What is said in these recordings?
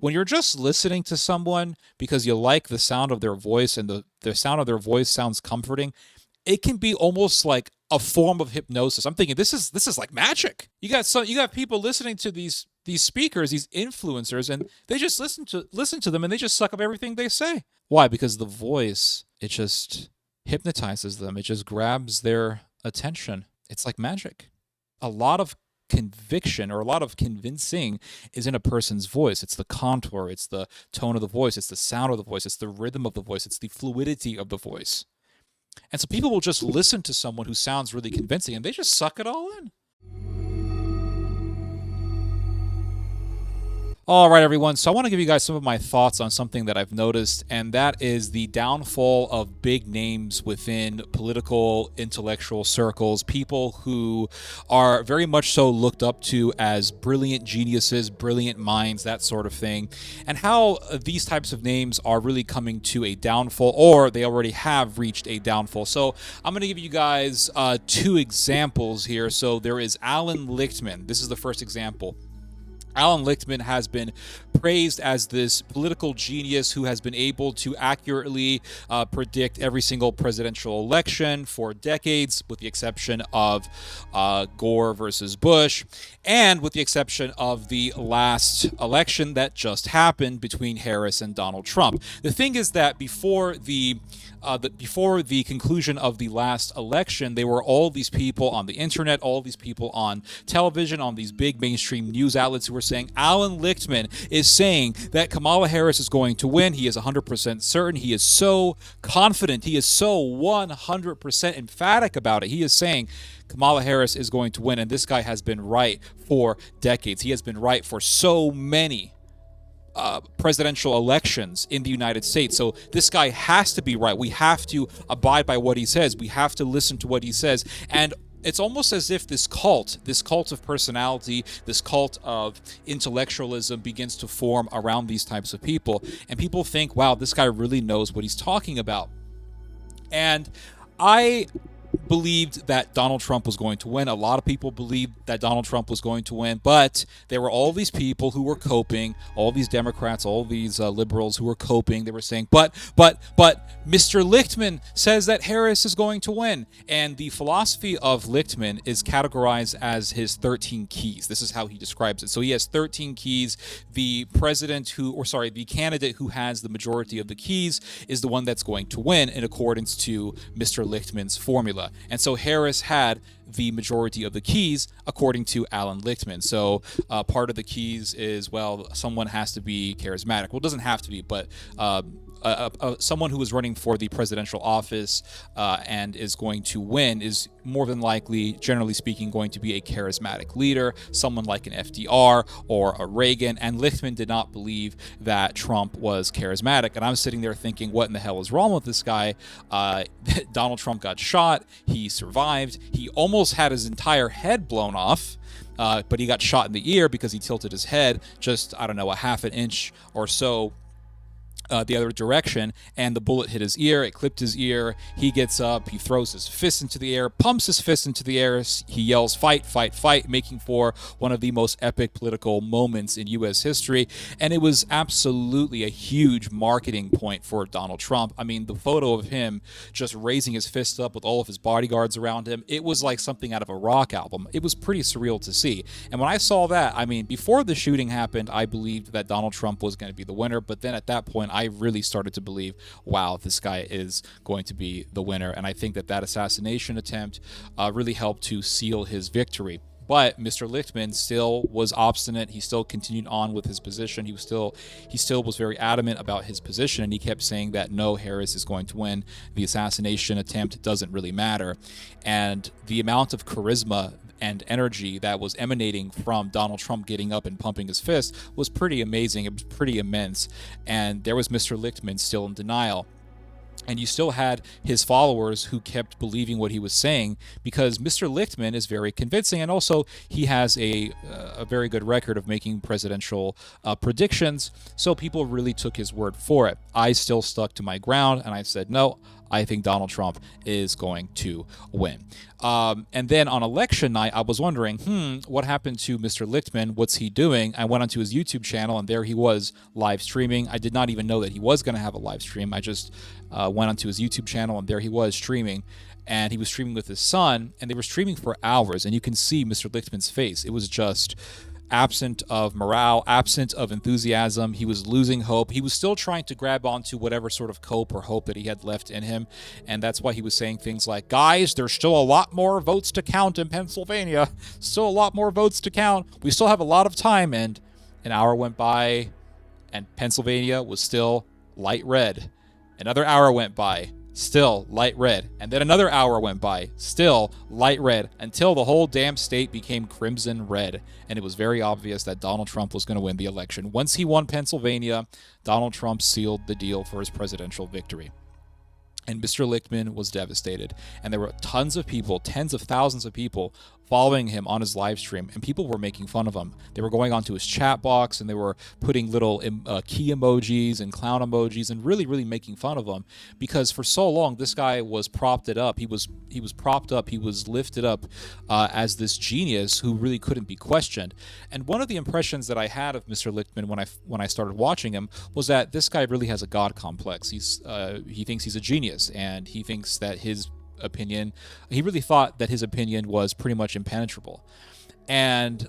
when you're just listening to someone because you like the sound of their voice and the sound of their voice sounds comforting, it can be almost like a form of hypnosis. I'm thinking this is like magic. You got people listening to these speakers, these influencers, and they just listen to them and they just suck up everything they say. Why? Because the voice, it just hypnotizes them. It just grabs their attention. It's like magic. A lot of conviction or a lot of convincing is in a person's voice. It's the contour, it's the tone of the voice, it's the sound of the voice, it's the rhythm of the voice, it's the fluidity of the voice. And so people will just listen to someone who sounds really convincing and they just suck it all in. All right, everyone. So I want to give you guys some of my thoughts on something that I've noticed, and that is the downfall of big names within political, intellectual circles, people who are very much so looked up to as brilliant geniuses, brilliant minds, that sort of thing, and how these types of names are really coming to a downfall, or they already have reached a downfall. So I'm going to give you guys two examples here. So there is Alan Lichtman. This is the first example. Alan Lichtman has been praised as this political genius who has been able to accurately predict every single presidential election for decades, with the exception of Gore versus Bush, and with the exception of the last election that just happened between Harris and Donald Trump. The thing is that before the conclusion of the last election, there were all these people on the internet, all these people on television, on these big mainstream news outlets who were saying Alan Lichtman is saying that Kamala Harris is going to win. He is 100% certain. He is so confident. He is so 100% emphatic about it. He is saying Kamala Harris is going to win, and this guy has been right for decades. He has been right for so many presidential elections in the United States. So this guy has to be right. We have to abide by what he says. We have to listen to what he says. And it's almost as if this cult of personality, this cult of intellectualism begins to form around these types of people. And people think, wow, this guy really knows what he's talking about. And I believed that Donald Trump was going to win. A lot of people believed that Donald Trump was going to win, but there were all these people who were coping, all these Democrats, all these liberals who were coping. They were saying, but Mr. Lichtman says that Harris is going to win. And the philosophy of Lichtman is categorized as his 13 keys. This is how he describes it. So he has 13 keys. The candidate who has the majority of the keys is the one that's going to win in accordance to Mr. Lichtman's formula. And so Harris had the majority of the keys according to Alan Lichtman. So part of the keys is, well, someone has to be charismatic. Well, it doesn't have to be, but someone who is running for the presidential office and is going to win is more than likely, generally speaking, going to be a charismatic leader, someone like an FDR or a Reagan. And Lichtman did not believe that Trump was charismatic. And I'm sitting there thinking, what in the hell is wrong with this guy? Donald Trump got shot. He survived. He almost had his entire head blown off. But he got shot in the ear because he tilted his head just, I don't know, a half an inch or so the other direction, and the bullet hit his ear. It clipped his ear. He gets up, he throws his fist into the air, pumps his fist into the air. He yells, "Fight, fight, fight," making for one of the most epic political moments in U.S. history. And it was absolutely a huge marketing point for Donald Trump. I mean, the photo of him just raising his fist up with all of his bodyguards around him, it was like something out of a rock album. It was pretty surreal to see. And when I saw that, I mean, before the shooting happened, I believed that Donald Trump was going to be the winner. But then at that point, I really started to believe, wow, this guy is going to be the winner. And I think that assassination attempt really helped to seal his victory. But Mr. Lichtman still was obstinate. He still continued on with his position. He still was very adamant about his position, and he kept saying that no, Harris is going to win. The assassination attempt doesn't really matter. And the amount of charisma and energy that was emanating from Donald Trump getting up and pumping his fist was pretty amazing. It was pretty immense. And there was Mr. Lichtman still in denial. And you still had his followers who kept believing what he was saying, because Mr. Lichtman is very convincing, and also he has a very good record of making presidential predictions, so people really took his word for it. I still stuck to my ground, and I said, no, I think Donald Trump is going to win. And then on election night, I was wondering, what happened to Mr. Lichtman? What's he doing? I went onto his YouTube channel, and there he was live streaming. I did not even know that he was going to have a live stream. I just went onto his YouTube channel, and there he was streaming. And he was streaming with his son, and they were streaming for hours. And you can see Mr. Lichtman's face. It was just absent of morale, absent of enthusiasm. He was losing hope. He was still trying to grab onto whatever sort of cope or hope that he had left in him. And that's why he was saying things like, guys, there's still a lot more votes to count in Pennsylvania. Still a lot more votes to count. We still have a lot of time. And an hour went by, and Pennsylvania was still light red. Another hour went by, still light red. And then another hour went by, still light red, until the whole damn state became crimson red. And it was very obvious that Donald Trump was going to win the election. Once he won Pennsylvania, Donald Trump sealed the deal for his presidential victory. And Mr. Lichtman was devastated. And there were tons of people, tens of thousands of people, following him on his live stream, and people were making fun of him. They were going onto his chat box, and they were putting little key emojis and clown emojis, and really, really making fun of him, because for so long this guy was propped up. He was propped up. He was lifted up as this genius who really couldn't be questioned. And one of the impressions that I had of Mr. Lichtman when I started watching him was that this guy really has a God complex. He thinks he's a genius, and he thinks that he really thought that his opinion was pretty much impenetrable. And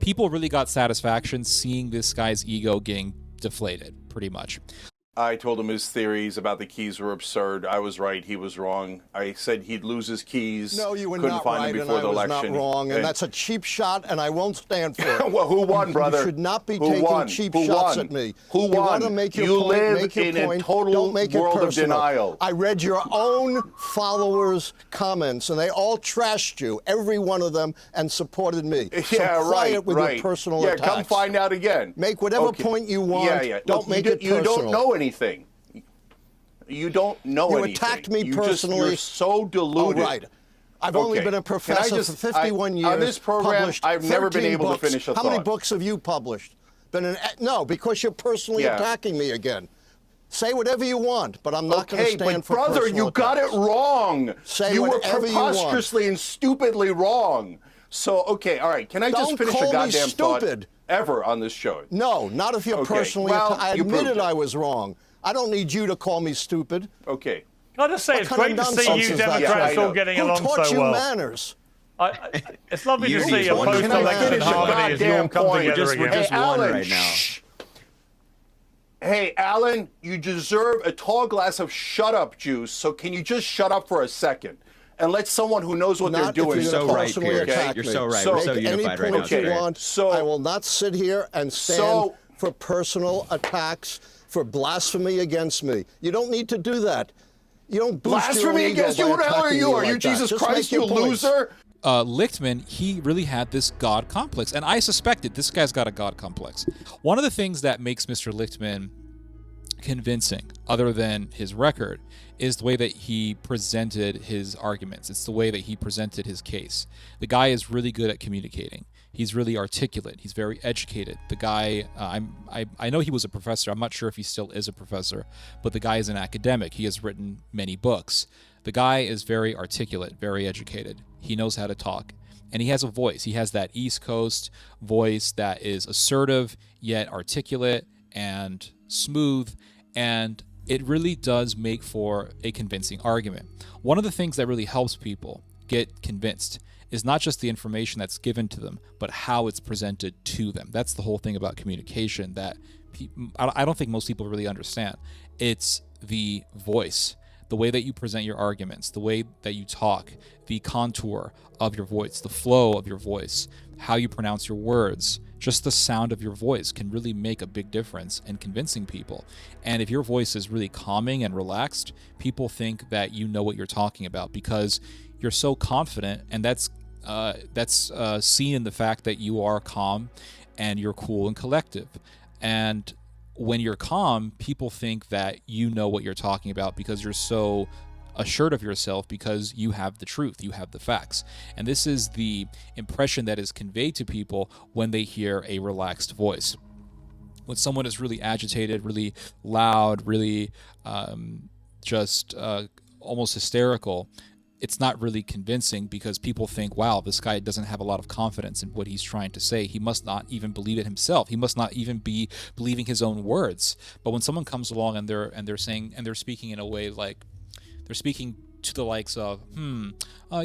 people really got satisfaction seeing this guy's ego getting deflated, pretty much. I told him his theories about the keys were absurd. I was right. He was wrong. I said he'd lose his keys. No, you were Couldn't not find right, him and before I the was election. not wrong. And that's a cheap shot, and I won't stand for it. Well, who won, brother? You should not be Who taking won? cheap Who shots won? at me. Who won? You want to make your You point, live make your in point. a total Don't make it world of personal. denial. I read your own followers' comments, and they all trashed you, every one of them, and supported me. Yeah, so quiet with right. your personal yeah, attacks. come find out again. Make whatever point you want. Yeah. Don't Look, make it personal. You don't know anything. You don't know anything. You attacked me personally. You're so deluded. Oh, right. I've only been a professor for 51 years. On this program, I've never been able to finish a thought. How many books have you published? No, because you're personally attacking me again. Say whatever you want, but I'm not going to stand for brother, personal you got it wrong. Say you were whatever you want. preposterously and stupidly wrong. So, okay, all right. Can I just finish a goddamn thought ever on this show? No, not if you're personally. I admitted I was wrong. I don't need you to call me stupid. Okay. Can I just say, it's great to see you Democrats all getting along so well. Who taught you manners? It's lovely to see a post-election harmony as you all come together again. We're just one right now. Hey, Alan, you deserve a tall glass of shut-up juice, so can you just shut up for a second? And let someone who knows what they're doing. You're so right, Pierre. You're so right. We're so unified right now. You want, I will not sit here and stand for personal attacks, for blasphemy against me. You don't need to do that. You don't boost blasphemy against you? Who the hell are you? Are you Jesus Christ, you loser? Lichtman, he really had this God complex, and I suspected this guy's got a God complex. One of the things that makes Mr. Lichtman convincing, other than his record, is the way that he presented his arguments. It's the way that he presented his case. The guy is really good at communicating. He's really articulate. He's very educated. The guy, I know he was a professor. I'm not sure if he still is a professor, but the guy is an academic. He has written many books. The guy is very articulate, very educated. He knows how to talk, and he has a voice. He has that East Coast voice that is assertive, yet articulate and smooth, and it really does make for a convincing argument. One of the things that really helps people get convinced is not just the information that's given to them, but how it's presented to them. That's the whole thing about communication that I don't think most people really understand. It's the voice, the way that you present your arguments, the way that you talk, the contour of your voice, the flow of your voice, how you pronounce your words. Just the sound of your voice can really make a big difference in convincing people. And if your voice is really calming and relaxed, people think that you know what you're talking about because you're so confident, and that's seen in the fact that you are calm and you're cool and collective. And when you're calm, people think that you know what you're talking about because you're so assured of yourself, because you have the truth, you have the facts. And this is the impression that is conveyed to people when they hear a relaxed voice. when someone is really agitated, really loud, really just almost hysterical, it's not really convincing because people think, wow, this guy doesn't have a lot of confidence in what he's trying to say. He must not even believe it himself. He must not even be believing his own words. But when someone comes along and they're speaking in a way like they're speaking to the likes of,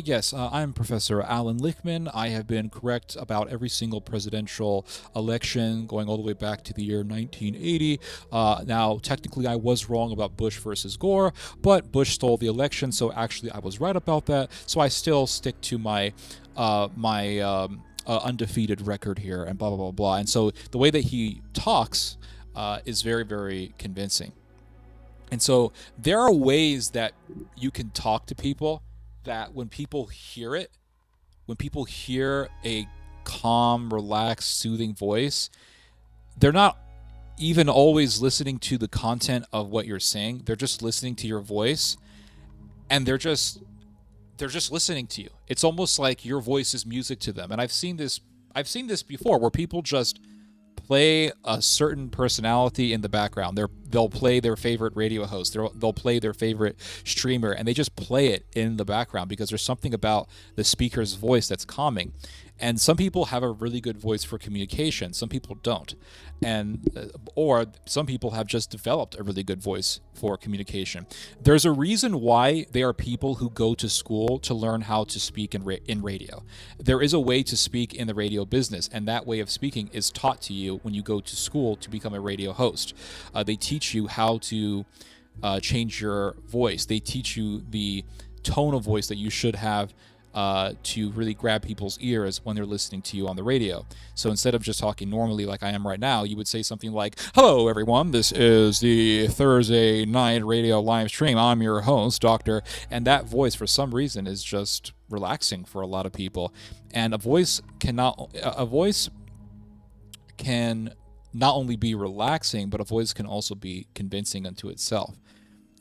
yes, I'm Professor Alan Lichtman. I have been correct about every single presidential election going all the way back to the year 1980. Now, technically, I was wrong about Bush versus Gore, but Bush stole the election, so actually I was right about that. So I still stick to my undefeated record here, and blah, blah, blah, blah. And so the way that he talks is very, very convincing. And so there are ways that you can talk to people that when people hear it, when people hear a calm, relaxed, soothing voice, they're not even always listening to the content of what you're saying. They're just listening to your voice, and they're just listening to you. It's almost like your voice is music to them. And I've seen this before where people just play a certain personality in the background. They'll play their favorite radio host. They'll play their favorite streamer, and they just play it in the background because there's something about the speaker's voice that's calming. And some people have a really good voice for communication. Some people don't. Or some people have just developed a really good voice for communication. There's a reason why there are people who go to school to learn how to speak in radio. There is a way to speak in the radio business, and that way of speaking is taught to you when you go to school to become a radio host. They teach you how to change your voice. They teach you the tone of voice that you should have to really grab people's ears when they're listening to you on the radio. So instead of just talking normally like I am right now, you would say something like, "Hello, everyone. This is the Thursday night radio live stream. I'm your host, Doctor." And that voice, for some reason, is just relaxing for a lot of people. And a voice can not only be relaxing, but a voice can also be convincing unto itself.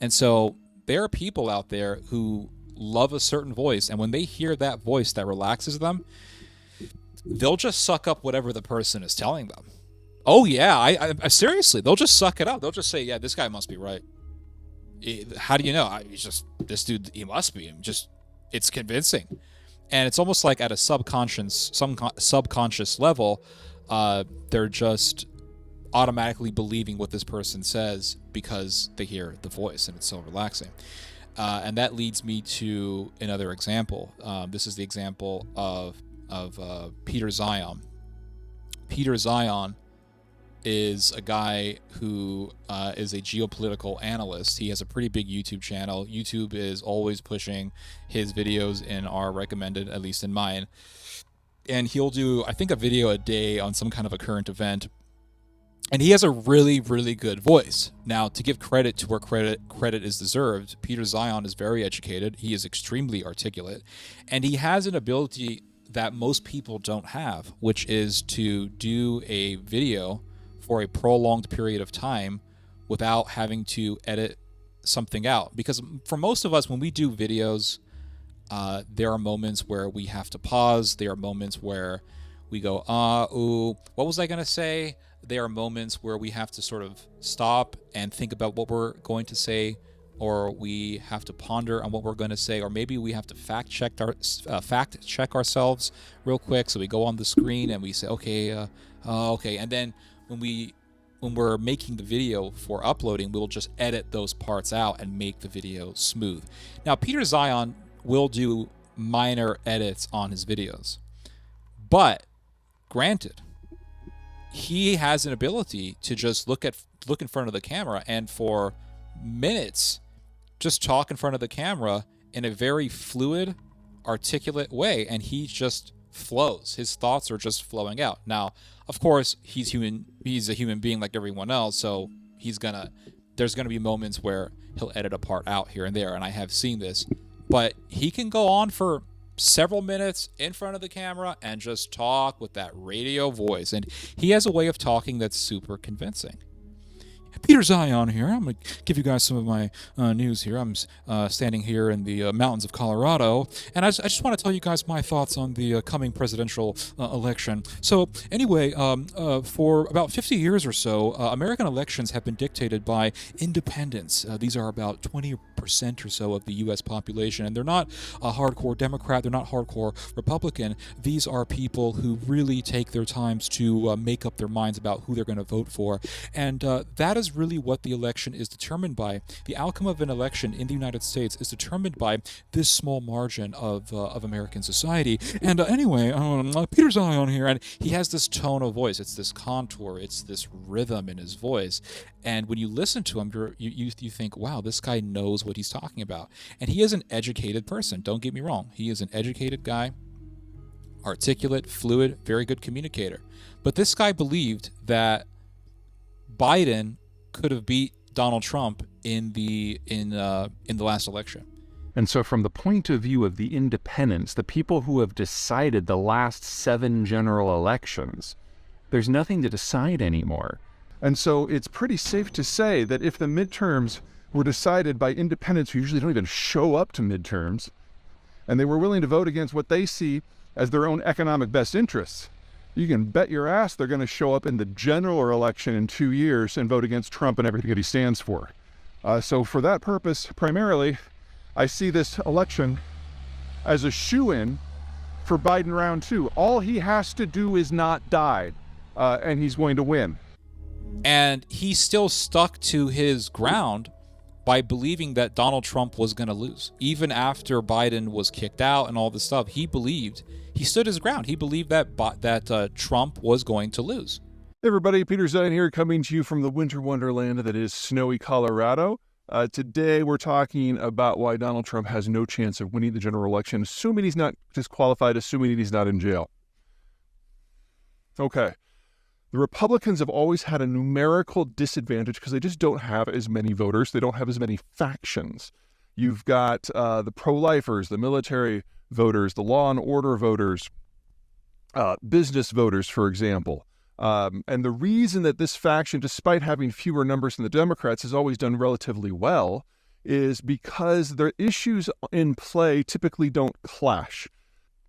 And so there are people out there who love a certain voice, and when they hear that voice that relaxes them, they'll just suck up whatever the person is telling them. Oh yeah, I seriously, they'll just suck it up. They'll just say, "Yeah, this guy must be right." How do you know? This dude, he must be. It's convincing, and it's almost like at a subconscious level, they're just automatically believing what this person says because they hear the voice, and it's so relaxing. And that leads me to another example. This is the example of Peter Zion. Peter Zion is a guy who is a geopolitical analyst. He has a pretty big YouTube channel. YouTube is always pushing his videos in our recommended, at least in mine. And he'll do, I think, a video a day on some kind of a current event. And he has a really, really good voice. Now, to give credit to where credit is deserved, Peter Zion is very educated. He is extremely articulate. And he has an ability that most people don't have, which is to do a video for a prolonged period of time without having to edit something out. Because for most of us, when we do videos, there are moments where we have to pause. There are moments where we go, ooh, what was I going to say? There are moments where we have to sort of stop and think about what we're going to say, or we have to ponder on what we're going to say, or maybe we have to fact check ourselves real quick. So we go on the screen and we say, okay, and then when we're making the video for uploading, we'll just edit those parts out and make the video smooth. Now, Peter Zion will do minor edits on his videos, but granted, he has an ability to just look in front of the camera and for minutes just talk in front of the camera in a very fluid, articulate way, and he just flows. His thoughts are just flowing out. Now, of course, he's human. He's a human being like everyone else, so there's gonna be moments where he'll edit a part out here and there, and I have seen this. But he can go on for several minutes in front of the camera and just talk with that radio voice, and he has a way of talking that's super convincing. Peter Zion here. I'm going to give you guys some of my news here. I'm standing here in the mountains of Colorado, and I just want to tell you guys my thoughts on the coming presidential election. So anyway, for about 50 years or so, American elections have been dictated by independents. These are about 20% or so of the U.S. population, and they're not a hardcore Democrat, they're not hardcore Republican. These are people who really take their times to make up their minds about who they're going to vote for, and that is really what the election is determined by. The outcome of an election in the United States is determined by this small margin of American society. And anyway, Peter Zion here, and he has this tone of voice. It's this contour. It's this rhythm in his voice. And when you listen to him, you think, wow, this guy knows what he's talking about. And he is an educated person. Don't get me wrong. He is an educated guy, articulate, fluid, very good communicator. But this guy believed that Biden could have beat Donald Trump in the last election. And so from the point of view of the independents, the people who have decided the last 7 general elections, there's nothing to decide anymore. And so it's pretty safe to say that if the midterms were decided by independents who usually don't even show up to midterms, and they were willing to vote against what they see as their own economic best interests, you can bet your ass they're going to show up in the general election in 2 years and vote against Trump and everything that he stands for. So for that purpose, primarily, I see this election as a shoo-in for Biden round 2. All he has to do is not die, and he's going to win. And he still stuck to his ground by believing that Donald Trump was going to lose. Even after Biden was kicked out and all this stuff, he stood his ground. He believed that Trump was going to lose. Hey everybody, Peter Zion here, coming to you from the winter wonderland that is snowy Colorado. Today we're talking about why Donald Trump has no chance of winning the general election, assuming he's not disqualified, assuming he's not in jail. Okay. The Republicans have always had a numerical disadvantage because they just don't have as many voters. They don't have as many factions. You've got the pro-lifers, the military voters, the law and order voters, business voters, for example. And the reason that this faction, despite having fewer numbers than the Democrats, has always done relatively well is because the issues in play typically don't clash.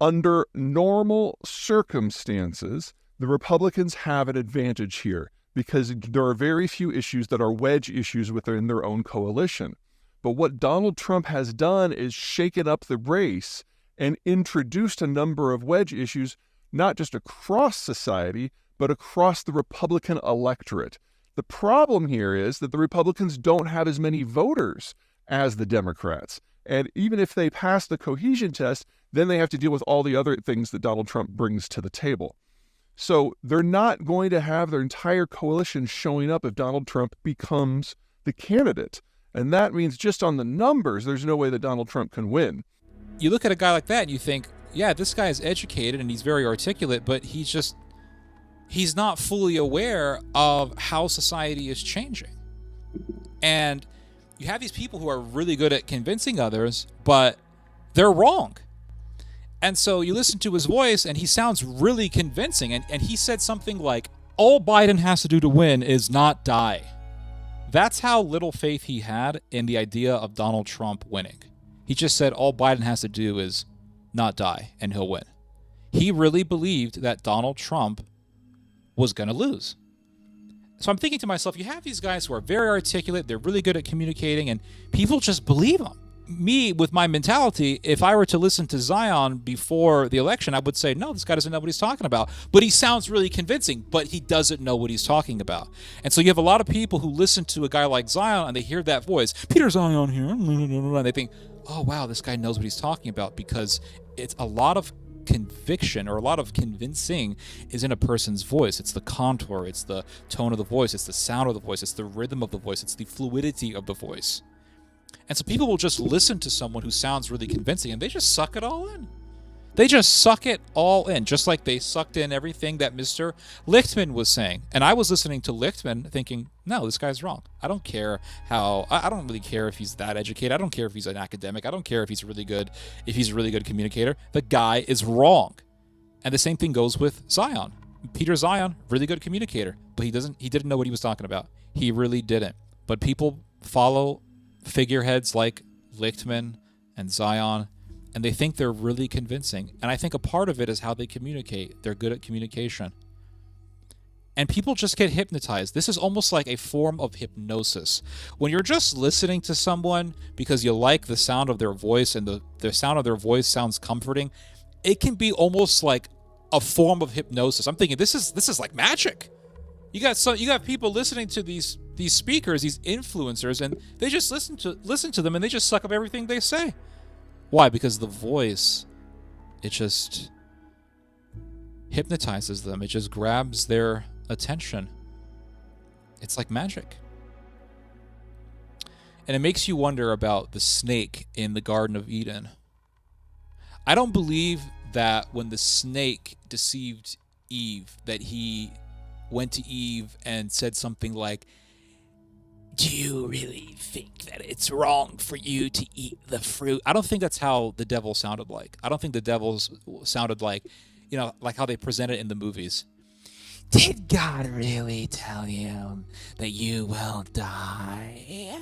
Under normal circumstances, the Republicans have an advantage here because there are very few issues that are wedge issues within their own coalition. But what Donald Trump has done is shaken up the race and introduced a number of wedge issues, not just across society, but across the Republican electorate. The problem here is that the Republicans don't have as many voters as the Democrats. And even if they pass the cohesion test, then they have to deal with all the other things that Donald Trump brings to the table. So they're not going to have their entire coalition showing up if Donald Trump becomes the candidate. And that means just on the numbers, there's no way that Donald Trump can win. You look at a guy like that and you think, yeah, this guy is educated and he's very articulate, but he's not fully aware of how society is changing. And you have these people who are really good at convincing others, but they're wrong. And so you listen to his voice, and he sounds really convincing. And he said something like, all Biden has to do to win is not die. That's how little faith he had in the idea of Donald Trump winning. He just said all Biden has to do is not die, and he'll win. He really believed that Donald Trump was going to lose. So I'm thinking to myself, you have these guys who are very articulate, they're really good at communicating, and people just believe them. Me, with my mentality, if I were to listen to Zion before the election, I would say, no, this guy doesn't know what he's talking about. But he sounds really convincing, but he doesn't know what he's talking about. And so you have a lot of people who listen to a guy like Zion and they hear that voice, Peter Zion here, and they think, oh, wow, this guy knows what he's talking about, because it's a lot of conviction or a lot of convincing is in a person's voice. It's the contour, it's the tone of the voice, it's the sound of the voice, it's the rhythm of the voice, it's the fluidity of the voice. And so people will just listen to someone who sounds really convincing and they just suck it all in. They just suck it all in, just like they sucked in everything that Mr. Lichtman was saying. And I was listening to Lichtman thinking, no, this guy's wrong. I don't really care if he's that educated. I don't care if he's an academic. I don't care if he's a really good communicator. The guy is wrong. And the same thing goes with Zion. Peter Zion, really good communicator, but he didn't know what he was talking about. He really didn't. But people follow figureheads like Lichtman and Zion, and they think they're really convincing. And I think a part of it is how they communicate. They're good at communication. And people just get hypnotized. This is almost like a form of hypnosis. When you're just listening to someone because you like the sound of their voice and the sound of their voice sounds comforting, it can be almost like a form of hypnosis. I'm thinking this is like magic. You got people listening to these speakers, these influencers, and they just listen to them and they just suck up everything they say. Why? Because the voice, it just hypnotizes them. It just grabs their attention. It's like magic. And it makes you wonder about the snake in the Garden of Eden. I don't believe that when the snake deceived Eve, that he went to Eve and said something like, "Do you really think that it's wrong for you to eat the fruit?" I don't think that's how the devil sounded like. I don't think the devil sounded like, like how they present it in the movies. "Did God really tell you that you will die?"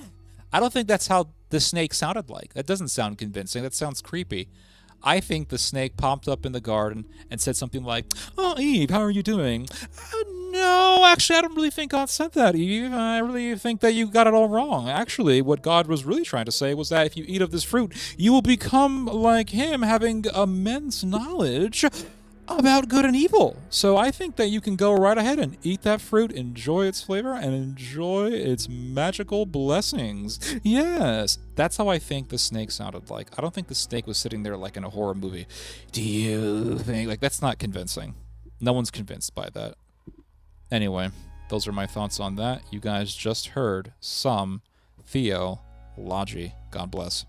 I don't think that's how the snake sounded like. That doesn't sound convincing. That sounds creepy. I think the snake popped up in the garden and said something like, "Oh, Eve, how are you doing?" "No, actually, I don't really think God said that, Eve. I really think that you got it all wrong. Actually, what God was really trying to say was that if you eat of this fruit, you will become like him, having immense knowledge about good and evil. So I think that you can go right ahead and eat that fruit, enjoy its flavor, and enjoy its magical blessings." Yes, that's how I think the snake sounded like. I don't think the snake was sitting there like in a horror movie. "Do you think..." Like, that's not convincing. No one's convinced by that. Anyway, those are my thoughts on that. You guys just heard some theology. God bless.